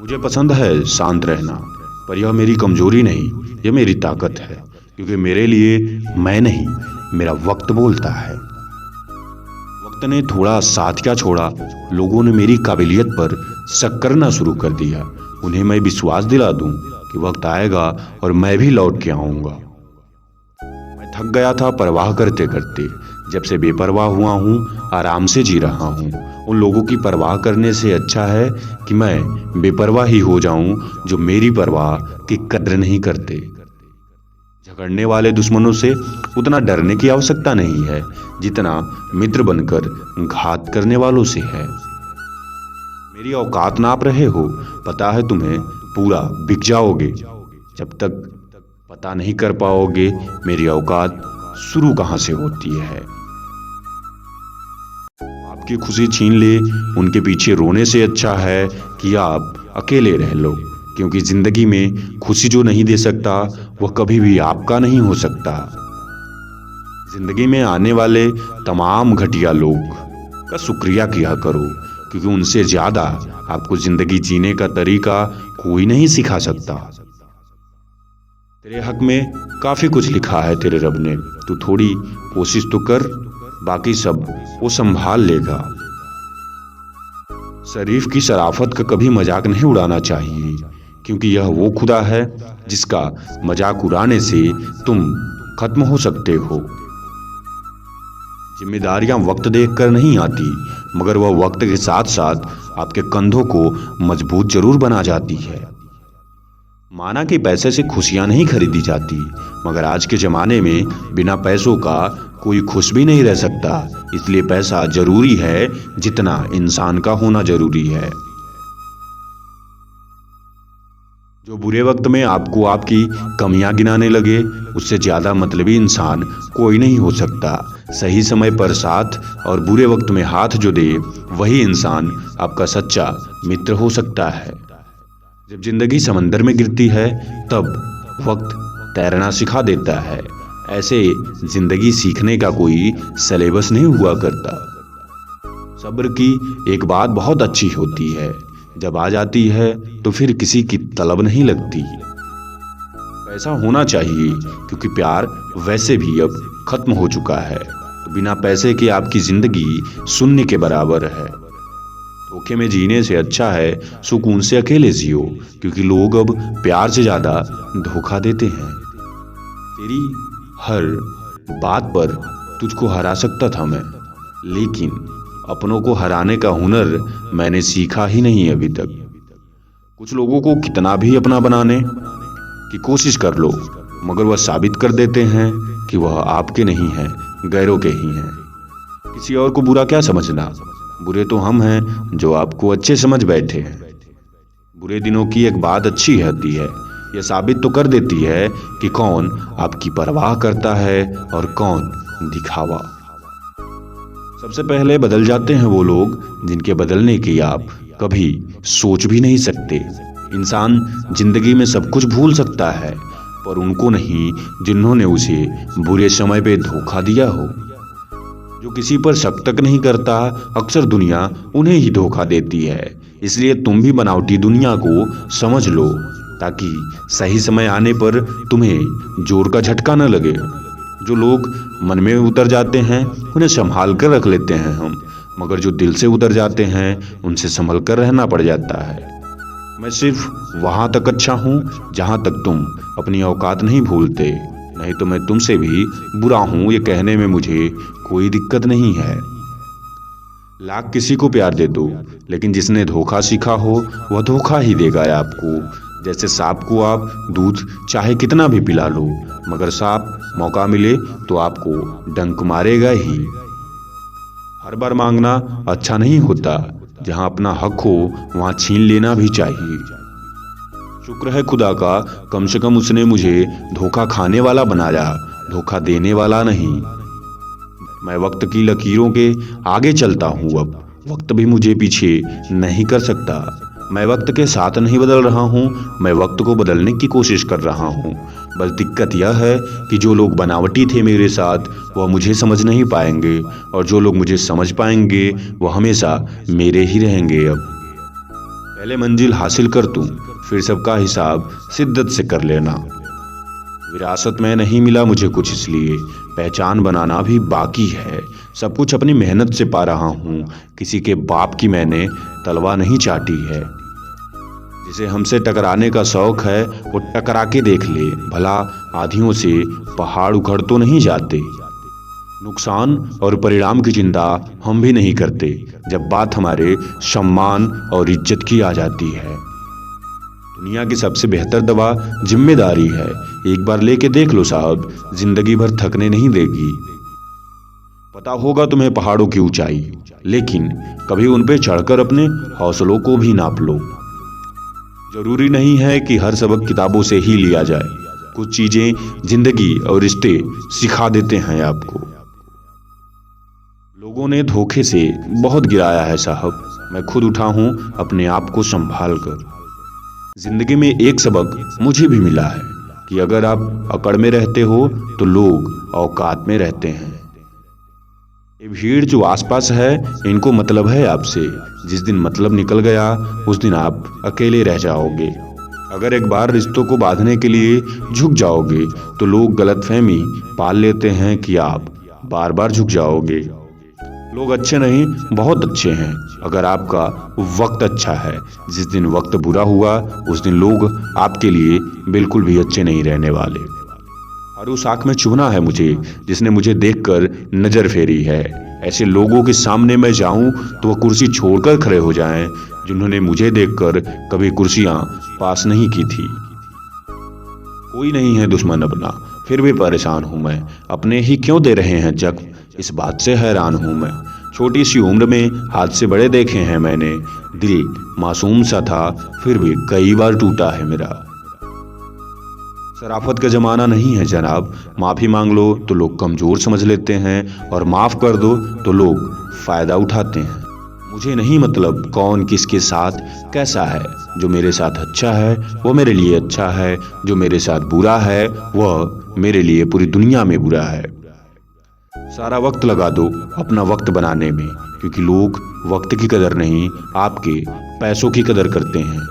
मुझे पसंद है शांत रहना, पर यह मेरी कमजोरी नहीं, यह मेरी ताकत है। क्योंकि मेरे लिए मैं नहीं, मेरा वक्त बोलता है। वक्त ने थोड़ा साथ क्या छोड़ा, लोगों ने मेरी काबिलियत पर शक करना शुरू कर दिया। उन्हें मैं विश्वास दिला दूं कि वक्त आएगा और मैं भी लौट के आऊंगा। मैं थक गया था परवाह करते करते। जब से बेपरवाह हुआ हूँ, आराम से जी रहा हूँ। उन लोगों की परवाह करने से अच्छा है कि मैं बेपरवाह ही हो जाऊं जो मेरी परवाह की कद्र नहीं करते। झगड़ने वाले दुश्मनों से उतना डरने की आवश्यकता नहीं है जितना मित्र बनकर घात करने वालों से है। मेरी औकात नाप रहे हो, पता है तुम्हें, पूरा बिक जाओगे। जब तक पता नहीं कर पाओगे मेरी औकात शुरू कहां से होती है। आपकी खुशी छीन ले उनके पीछे रोने से अच्छा है कि आप अकेले रह लो। क्योंकि जिंदगी में खुशी जो नहीं दे सकता वह कभी भी आपका नहीं हो सकता। जिंदगी में आने वाले तमाम घटिया लोग का शुक्रिया किया करो, क्योंकि उनसे ज्यादा आपको जिंदगी जीने का तरीका कोई नहीं सिखा सकता। तेरे हक में काफी कुछ लिखा है तेरे रब ने, तू थोड़ी कोशिश तो कर, बाकी सब वो संभाल लेगा। शरीफ की शराफत का कभी मजाक नहीं उड़ाना चाहिए, क्योंकि यह वो खुदा है जिसका मजाक उड़ाने से तुम खत्म हो सकते हो। जिम्मेदारियां वक्त देखकर नहीं आती, मगर वह वक्त के साथ साथ आपके कंधों को मजबूत जरूर बना जाती है। माना कि पैसे से खुशियां नहीं खरीदी जाती, मगर आज के जमाने में बिना पैसों का कोई खुश भी नहीं रह सकता। इसलिए पैसा जरूरी है जितना इंसान का होना जरूरी है। जो बुरे वक्त में आपको आपकी कमियां गिनाने लगे, उससे ज्यादा मतलबी इंसान कोई नहीं हो सकता। सही समय पर साथ और बुरे वक्त में हाथ जो दे, वही इंसान आपका सच्चा मित्र हो सकता है। जब जिंदगी समंदर में गिरती है तब वक्त तैरना सिखा देता है। ऐसे जिंदगी सीखने का कोई सिलेबस नहीं हुआ करता। सब्र की एक बात बहुत अच्छी होती है, जब आ जाती है तो फिर किसी की तलब नहीं लगती। पैसा होना चाहिए, क्योंकि प्यार वैसे भी अब खत्म हो चुका है। तो बिना पैसे के आपकी जिंदगी शून्य के बराबर है। धोखे में जीने से अच्छा है सुकून से अकेले जियो, क्योंकि लोग अब प्यार से ज्यादा धोखा देते हैं। तेरी हर बात पर तुझको हरा सकता था मैं, लेकिन अपनों को हराने का हुनर मैंने सीखा ही नहीं अभी तक। कुछ लोगों को कितना भी अपना बनाने की कोशिश कर लो, मगर वह साबित कर देते हैं कि वह आपके नहीं हैं, गैरों के ही हैं। किसी और को बुरा क्या समझना, बुरे तो हम हैं जो आपको अच्छे समझ बैठे हैं। बुरे दिनों की एक बात अच्छी होती है, यह साबित तो कर देती है कि कौन आपकी परवाह करता है और कौन दिखावा। सबसे पहले बदल जाते हैं वो लोग जिनके बदलने की आप कभी सोच भी नहीं सकते। इंसान जिंदगी में सब कुछ भूल सकता है, पर उनको नहीं जिन्होंने उसे बुरे समय पे धोखा दिया हो। जो किसी पर शक तक नहीं करता, अक्सर दुनिया उन्हें ही धोखा देती है। इसलिए तुम भी बनावटी दुनिया को समझ लो, ताकि सही समय आने पर तुम्हें जोर का झटका न लगे। जो लोग मन में उतर जाते हैं उन्हें संभाल कर रख लेते हैं हम, मगर जो दिल से उतर जाते हैं उनसे संभल कर रहना पड़ जाता है। मैं सिर्फ वहां तक अच्छा हूं जहां तक तुम अपनी औकात नहीं भूलते, नहीं तो मैं तुमसे भी बुरा हूं ये कहने में मुझे कोई दिक्कत नहीं है। लाख किसी को प्यार दे दो, लेकिन जिसने धोखा सीखा हो वह धोखा ही देगा आपको। जैसे सांप को आप दूध चाहे कितना भी पिला लो, मगर सांप मौका मिले तो आपको डंक मारेगा ही। हर बार मांगना अच्छा नहीं होता, जहां अपना हक हो वहां छीन लेना भी चाहिए। शुक्र है खुदा का, कम से कम उसने मुझे धोखा खाने वाला बनाया, धोखा देने वाला नहीं। मैं वक्त की लकीरों के आगे चलता हूँ, अब वक्त भी मुझे पीछे नहीं कर सकता। मैं वक्त के साथ नहीं बदल रहा हूँ, मैं वक्त को बदलने की कोशिश कर रहा हूँ। बस दिक्कत यह है कि जो लोग बनावटी थे मेरे साथ वह मुझे समझ नहीं पाएंगे, और जो लोग मुझे समझ पाएंगे वह हमेशा मेरे ही रहेंगे। अब पहले मंजिल हासिल कर तू, फिर सबका हिसाब शिद्दत से कर लेना। विरासत में नहीं मिला मुझे कुछ, इसलिए पहचान बनाना भी बाकी है। सब कुछ अपनी मेहनत से पा रहा हूँ, किसी के बाप की मैंने तलवा नहीं चाटी है। जिसे हमसे टकराने का शौक है वो टकरा के देख ले, भला आधियों से पहाड़ उखड़ तो नहीं जाते। नुकसान और परिणाम की चिंता हम भी नहीं करते जब बात हमारे सम्मान और इज्जत की आ जाती है। दुनिया की सबसे बेहतर दवा जिम्मेदारी है। एक बार लेके देख लो साहब, जिंदगी भर थकने नहीं देगी। पता होगा तुम्हें पहाड़ों की ऊंचाई, लेकिन कभी उन पे चढ़कर अपने हौसलों को भी नाप लो। जरूरी नहीं है कि हर सबक किताबों से ही लिया जाए, कुछ चीजें जिंदगी और रिश्ते सिखा देते हैं आपको। लोगों ने धोखे से बहुत गिराया है साहब, मैं खुद उठा हूं अपने आप को संभाल कर। जिंदगी में एक सबक मुझे भी मिला है कि अगर आप अकड़ में रहते हो तो लोग औकात में रहते हैं। ये भीड़ जो आसपास है, इनको मतलब है आपसे। जिस दिन मतलब निकल गया उस दिन आप अकेले रह जाओगे। अगर एक बार रिश्तों को बांधने के लिए झुक जाओगे तो लोग गलतफहमी पाल लेते हैं कि आप बार बार झुक जाओगे। लोग अच्छे नहीं, बहुत अच्छे हैं अगर आपका वक्त अच्छा है। जिस दिन वक्त बुरा हुआ उस दिन लोग आपके लिए बिल्कुल भी अच्छे नहीं रहने वाले। और उस आंख में चुभना है मुझे जिसने मुझे देखकर नजर फेरी है। ऐसे लोगों के सामने मैं जाऊं तो वह कुर्सी छोड़कर खड़े हो जाएं जिन्होंने मुझे देखकर कभी कुर्सियां पास नहीं की थी। कोई नहीं है दुश्मन अपना, फिर भी परेशान हूं मैं। अपने ही क्यों दे रहे हैं जख्म, इस बात से हैरान हूं मैं। छोटी सी उम्र में हादसे बड़े देखे हैं मैंने। दिल मासूम सा था, फिर भी कई बार टूटा है मेरा। शराफत का जमाना नहीं है जनाब। माफी मांग लो तो लोग कमजोर समझ लेते हैं, और माफ कर दो तो लोग फायदा उठाते हैं। मुझे नहीं मतलब कौन किसके साथ कैसा है। जो मेरे साथ अच्छा है वो मेरे लिए अच्छा है, जो मेरे साथ बुरा है वह मेरे लिए पूरी दुनिया में बुरा है। सारा वक्त लगा दो अपना वक्त बनाने में, क्योंकि लोग वक्त की कदर नहीं आपके पैसों की कदर करते हैं।